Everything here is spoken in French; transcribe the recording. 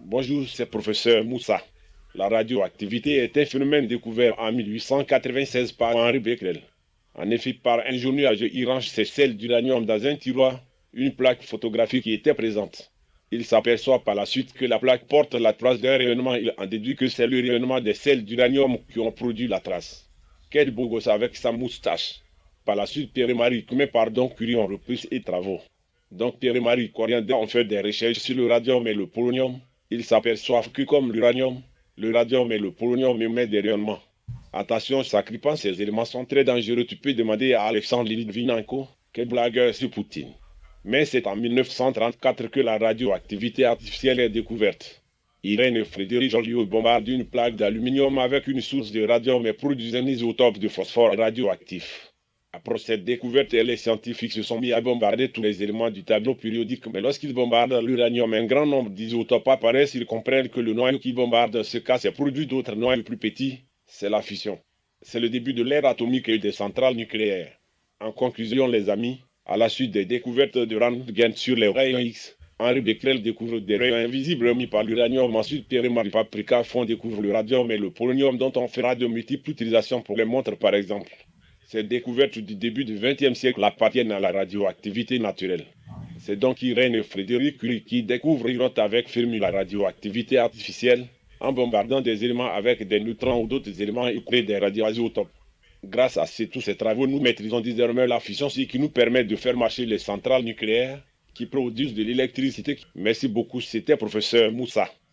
Bonjour, c'est professeur Moussa. La radioactivité est un phénomène découvert en 1896 par Henri Becquerel. En effet, par un journaliste, il range ses sels d'uranium dans un tiroir, une plaque photographique qui était présente. Il s'aperçoit par la suite que la plaque porte la trace d'un rayonnement. Il en déduit que c'est le rayonnement des sels d'uranium qui ont produit la trace. Quel beau gosse avec sa moustache. Par la suite, Pierre et Marie Curie ont repris ses travaux. Donc Pierre et Marie Curie ont fait des recherches sur le radium et le polonium. Ils s'aperçoivent que comme l'uranium, le radium et le polonium émettent des rayonnements. Attention, sacripant, ces éléments sont très dangereux. Tu peux demander à Alexandre Litvinenko, quel blagueur sur Poutine. Mais c'est en 1934 que la radioactivité artificielle est découverte. Irène Frédéric Joliot bombarde une plaque d'aluminium avec une source de radium et produit un isotope de phosphore radioactif. Après cette découverte, les scientifiques se sont mis à bombarder tous les éléments du tableau périodique. Mais lorsqu'ils bombardent l'uranium, un grand nombre d'isotopes apparaissent. Ils comprennent que le noyau qui bombarde ce cas s'est produit d'autres noyaux plus petits. C'est la fission. C'est le début de l'ère atomique et des centrales nucléaires. En conclusion, les amis, à la suite des découvertes de Röntgen sur les rayons X, Henri Becquerel découvre des rayons invisibles émis par l'uranium. Ensuite, Pierre et Marie Paprika font découvrir le radium et le polonium dont on fera de multiples utilisations pour les montres par exemple. Ces découvertes du début du XXe siècle appartiennent à la radioactivité naturelle. C'est donc Irène Frédéric Curie qui découvre avec Fermi la radioactivité artificielle en bombardant des éléments avec des neutrons ou d'autres éléments et créer des radioisotopes. Grâce à tous ces travaux, nous maîtrisons désormais la fission, ce qui nous permet de faire marcher les centrales nucléaires qui produisent de l'électricité. Merci beaucoup, c'était professeur Moussa.